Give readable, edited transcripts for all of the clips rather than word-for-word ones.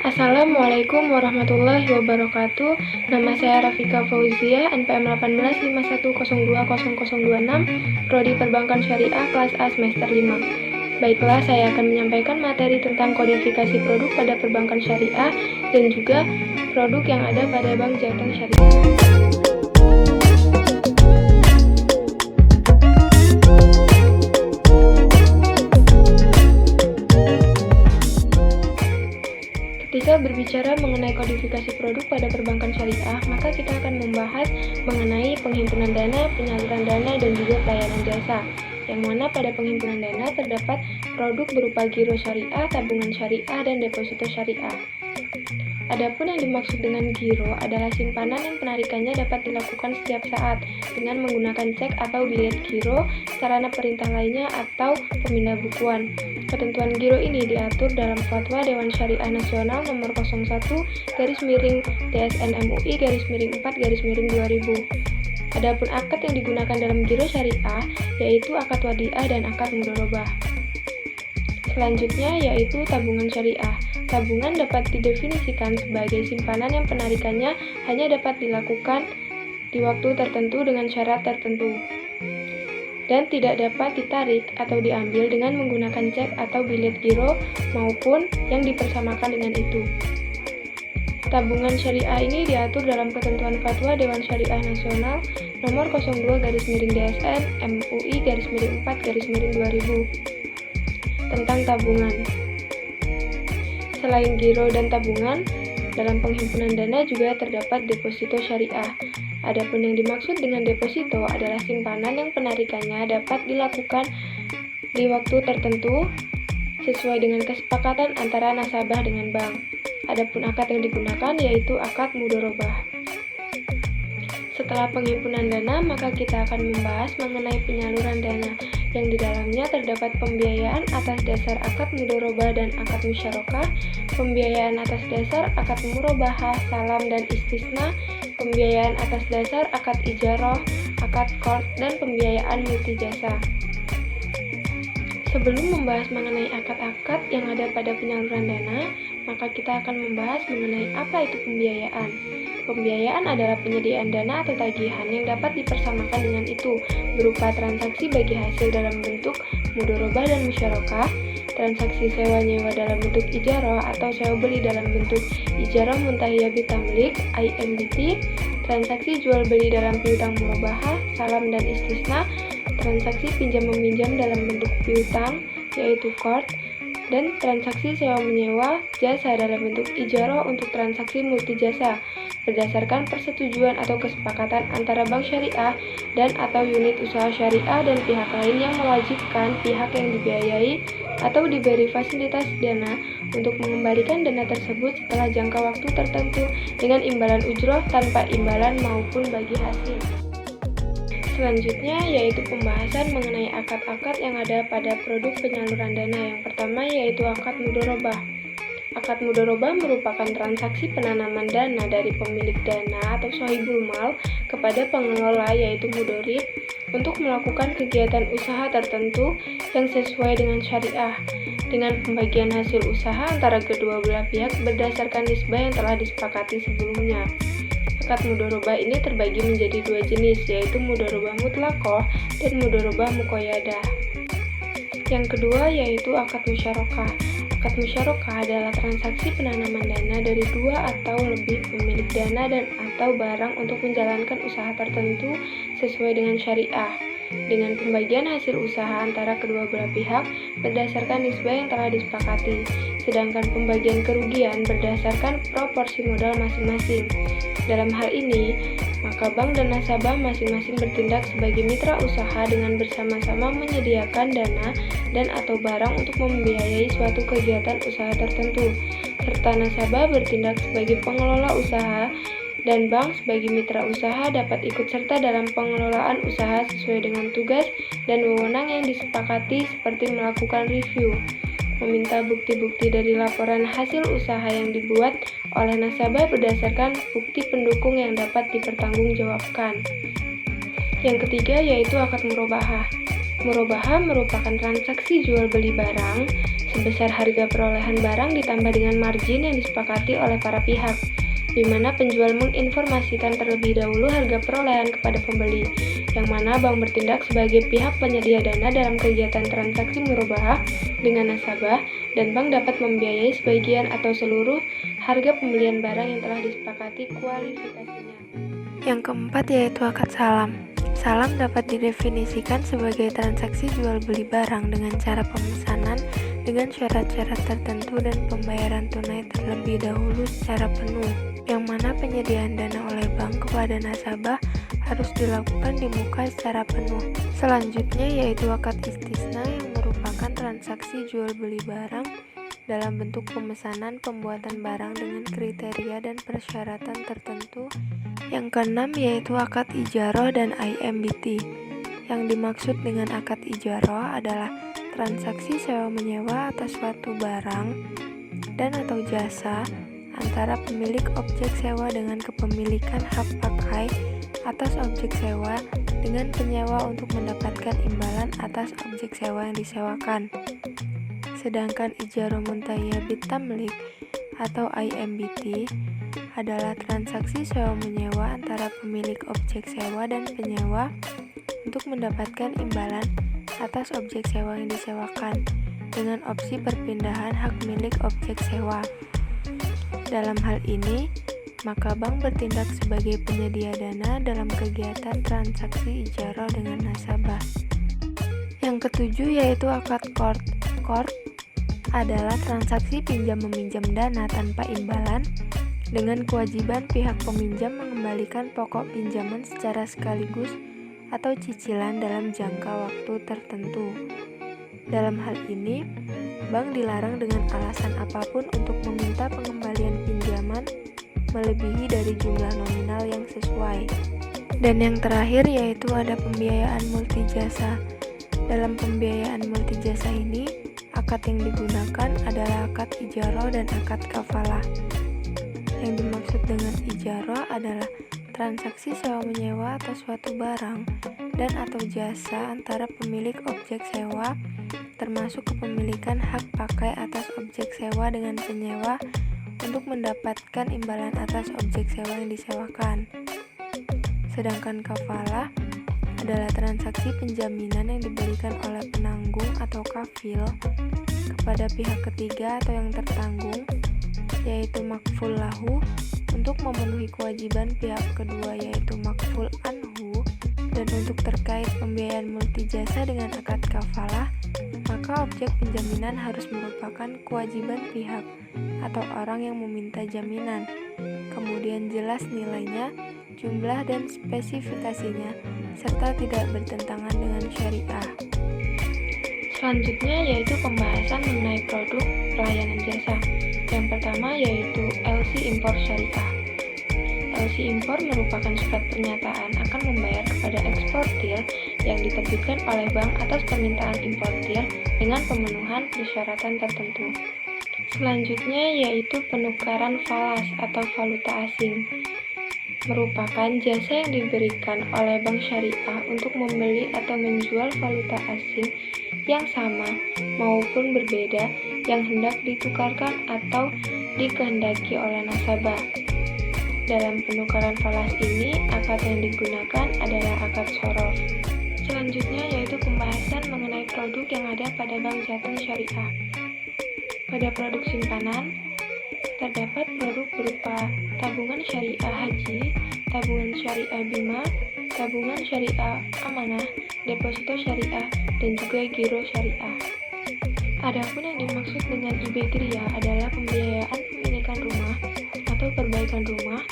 Assalamualaikum warahmatullahi wabarakatuh. Nama saya Rafika Fauzia, NPM 1851020026, Prodi Perbankan Syariah kelas A semester 5. Baiklah, saya akan menyampaikan materi tentang kodifikasi produk pada perbankan syariah dan juga produk yang ada pada Bank Jateng Syariah. Ketika berbicara mengenai kodifikasi produk pada perbankan syariah, maka kita akan membahas mengenai penghimpunan dana, penyaluran dana, dan juga pelayanan jasa. Yang mana pada penghimpunan dana terdapat produk berupa giro syariah, tabungan syariah, dan deposito syariah. Adapun yang dimaksud dengan giro adalah simpanan yang penarikannya dapat dilakukan setiap saat dengan menggunakan cek atau bilet giro, sarana perintah lainnya, atau pemindah bukuan. Ketentuan giro ini diatur dalam Fatwa Dewan Syariah Nasional Nomor 01/DSN MUI/4/2000. Adapun akad yang digunakan dalam giro syariah yaitu akad wadiah dan akad mudharabah. Selanjutnya yaitu tabungan syariah. Tabungan dapat didefinisikan sebagai simpanan yang penarikannya hanya dapat dilakukan di waktu tertentu dengan syarat tertentu dan tidak dapat ditarik atau diambil dengan menggunakan cek atau bilet giro maupun yang dipersamakan dengan itu. Tabungan syariah ini diatur dalam ketentuan Fatwa Dewan Syariah Nasional Nomor 02/DSN MUI/4/2000 tentang tabungan. Selain giro dan tabungan, dalam penghimpunan dana juga terdapat deposito syariah. Adapun yang dimaksud dengan deposito adalah simpanan yang penarikannya dapat dilakukan di waktu tertentu sesuai dengan kesepakatan antara nasabah dengan bank. Adapun akad yang digunakan yaitu akad mudharabah. Setelah penghimpunan dana, maka kita akan membahas mengenai penyaluran dana, yang di dalamnya terdapat pembiayaan atas dasar akad mudharabah dan akad musyarakah, pembiayaan atas dasar akad murabahah, salam dan istisna, pembiayaan atas dasar akad ijarah, akad qard, dan pembiayaan multijasa. Sebelum membahas mengenai akad-akad yang ada pada penyaluran dana, maka kita akan membahas mengenai apa itu pembiayaan. Pembiayaan adalah penyediaan dana atau tagihan yang dapat dipersamakan dengan itu, berupa transaksi bagi hasil dalam bentuk mudharabah dan musyarakah, transaksi sewa-nyewa dalam bentuk ijarah atau sewa-beli dalam bentuk ijarah muntahiyah bitamlik (IMBT), transaksi jual-beli dalam piutang murabahah, salam dan istisna, transaksi pinjam-meminjam dalam bentuk piutang, yaitu qard, dan transaksi sewa-menyewa jasa dalam bentuk ijarah untuk transaksi multijasa berdasarkan persetujuan atau kesepakatan antara bank syariah dan atau unit usaha syariah dan pihak lain yang mewajibkan pihak yang dibiayai atau diberi fasilitas dana untuk mengembalikan dana tersebut setelah jangka waktu tertentu dengan imbalan ujroh tanpa imbalan maupun bagi hasil. Selanjutnya yaitu pembahasan mengenai akad-akad yang ada pada produk penyaluran dana. Yang pertama yaitu akad mudharabah. Akad mudharabah merupakan transaksi penanaman dana dari pemilik dana atau sahibul mal kepada pengelola yaitu mudharib untuk melakukan kegiatan usaha tertentu yang sesuai dengan syariah dengan pembagian hasil usaha antara kedua belah pihak berdasarkan nisbah yang telah disepakati sebelumnya. Akad mudharabah ini terbagi menjadi dua jenis, yaitu mudharabah mutlaqah dan mudharabah muqayyadah. Yang kedua yaitu akad musyarakah. Akad musyarakah adalah transaksi penanaman dana dari dua atau lebih pemilik dana dan atau barang untuk menjalankan usaha tertentu sesuai dengan syariah, dengan pembagian hasil usaha antara kedua belah pihak berdasarkan nisbah yang telah disepakati, sedangkan pembagian kerugian berdasarkan proporsi modal masing-masing. Dalam hal ini, maka bank dan nasabah masing-masing bertindak sebagai mitra usaha dengan bersama-sama menyediakan dana dan atau barang untuk membiayai suatu kegiatan usaha tertentu, serta nasabah bertindak sebagai pengelola usaha dan bank sebagai mitra usaha dapat ikut serta dalam pengelolaan usaha sesuai dengan tugas dan wewenang yang disepakati seperti melakukan review, meminta bukti-bukti dari laporan hasil usaha yang dibuat oleh nasabah berdasarkan bukti pendukung yang dapat dipertanggungjawabkan. Yang ketiga yaitu akad murabahah. Murabahah merupakan transaksi jual beli barang sebesar harga perolehan barang ditambah dengan margin yang disepakati oleh para pihak, di mana penjual menginformasikan terlebih dahulu harga perolehan kepada pembeli, yang mana bank bertindak sebagai pihak penyedia dana dalam kegiatan transaksi murabahah dengan nasabah, dan bank dapat membiayai sebagian atau seluruh harga pembelian barang yang telah disepakati kualifikasinya. Yang keempat yaitu akad salam. Salam dapat didefinisikan sebagai transaksi jual beli barang dengan cara pemesanan dengan syarat-syarat tertentu dan pembayaran tunai terlebih dahulu secara penuh, yang mana penyediaan dana oleh bank kepada nasabah harus dilakukan di muka secara penuh. Selanjutnya yaitu akad istisna yang merupakan transaksi jual beli barang dalam bentuk pemesanan pembuatan barang dengan kriteria dan persyaratan tertentu. Yang keenam yaitu akad ijaroh dan IMBT. Yang dimaksud dengan akad ijaroh adalah transaksi sewa-menyewa atas suatu barang dan atau jasa antara pemilik objek sewa dengan kepemilikan hak pakai atas objek sewa dengan penyewa untuk mendapatkan imbalan atas objek sewa yang disewakan. Sedangkan ijaroh muntayah bitamlik atau IMBT adalah transaksi sewa-menyewa antara pemilik objek sewa dan penyewa untuk mendapatkan imbalan atas objek sewa yang disewakan dengan opsi perpindahan hak milik objek sewa. Dalam hal ini, maka bank bertindak sebagai penyedia dana dalam kegiatan transaksi ijaroh dengan nasabah. Yang ketujuh yaitu akad qard. Qard adalah transaksi pinjam-meminjam dana tanpa imbalan dengan kewajiban pihak peminjam mengembalikan pokok pinjaman secara sekaligus atau cicilan dalam jangka waktu tertentu. Dalam hal ini, bank dilarang dengan alasan apapun untuk meminta pengembalian pinjaman melebihi dari jumlah nominal yang sesuai. Dan yang terakhir yaitu ada pembiayaan multijasa. Dalam pembiayaan multijasa ini, akad yang digunakan adalah akad ijaroh dan akad kafalah. Yang dimaksud dengan ijaroh adalah transaksi sewa-menyewa atas suatu barang dan atau jasa antara pemilik objek sewa termasuk kepemilikan hak pakai atas objek sewa dengan penyewa untuk mendapatkan imbalan atas objek sewa yang disewakan. Sedangkan kafalah adalah transaksi penjaminan yang diberikan oleh penanggung atau kafil kepada pihak ketiga atau yang tertanggung, yaitu makful lahu, untuk memenuhi kewajiban pihak kedua yaitu makful anhu. Dan untuk terkait pembiayaan multijasa dengan akad kafalah, maka objek penjaminan harus merupakan kewajiban pihak atau orang yang meminta jaminan, kemudian jelas nilainya, jumlah dan spesifikasinya, serta tidak bertentangan dengan syariah. Selanjutnya yaitu pembahasan mengenai produk pelayanan jasa. Yang pertama yaitu LC impor syariah. LC impor merupakan surat pernyataan akan membayar kepada eksportir yang diterbitkan oleh bank atas permintaan importir dengan pemenuhan persyaratan tertentu. Selanjutnya yaitu penukaran falas atau valuta asing. Merupakan jasa yang diberikan oleh bank syariah untuk membeli atau menjual valuta asing yang sama maupun berbeda yang hendak ditukarkan atau dikehendaki oleh nasabah. Dalam penukaran falas ini, akad yang digunakan adalah akad sorof. Selanjutnya yaitu pembahasan mengenai produk yang ada pada bank jateng syariah. Pada produk simpanan, terdapat produk berupa tabungan syariah haji, tabungan syariah bima, tabungan syariah amanah, deposito syariah, dan juga giro syariah. Adapun yang dimaksud dengan IB-Gria adalah pembiayaan pemilikan rumah atau perbaikan rumah,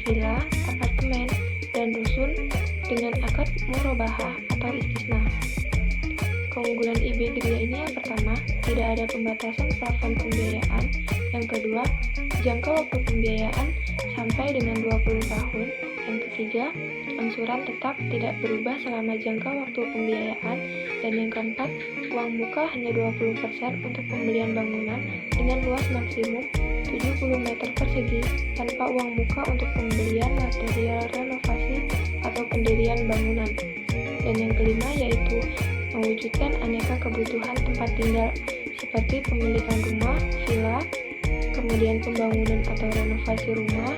villa, apartemen, dan rusun dengan akad murabahah atau istisna. Keunggulan IB-Gria ini yang pertama, tidak ada pembatasan plafon pembiayaan. Yang kedua, jangka waktu pembiayaan sampai dengan 20 tahun. Yang ketiga, angsuran tetap tidak berubah selama jangka waktu pembiayaan. Dan yang keempat, uang muka hanya 20% untuk pembelian bangunan dengan luas maksimum 70 meter persegi tanpa uang muka untuk pembelian material renovasi atau pendirian bangunan. Dan yang kelima yaitu mewujudkan aneka kebutuhan tempat tinggal seperti pemilikan rumah, villa, kemudian pembangunan atau renovasi rumah,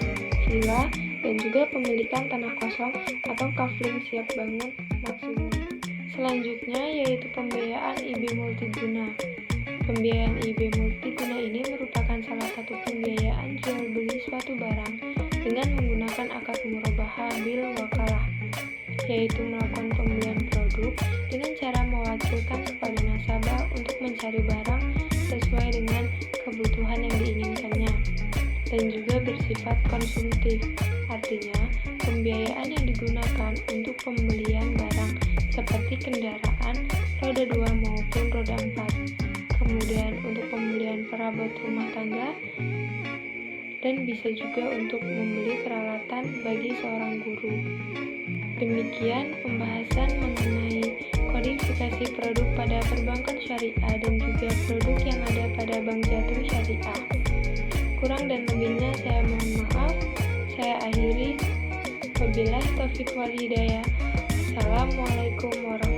villa, dan juga pemilikan tanah kosong atau kafling siap bangun maksimum. Selanjutnya yaitu pembiayaan IB multiguna. Pembiayaan IB multiguna ini merupakan salah satu pembiayaan jual beli suatu barang dengan menggunakan akad murabaha bil wakalah, yaitu melakukan pembelian produk dengan cara mewakilkan kepada nasabah untuk mencari barang sesuai dengan kebutuhan yang diinginkannya, dan juga bersifat konsumtif. Artinya, pembiayaan yang digunakan untuk pembelian barang seperti kendaraan roda 2 maupun roda 4. Kemudian untuk pembelian perabot rumah tangga, dan bisa juga untuk membeli peralatan bagi seorang guru. Demikian pembahasan mengenai kodifikasi produk pada perbankan syariah dan juga produk yang ada pada Bank Jatim Syariah. Kurang dan lebihnya saya mohon maaf. Saya akhiri. Wabillahi taufiq wal hidayah. Assalamualaikum warahmatullahi wabarakatuh.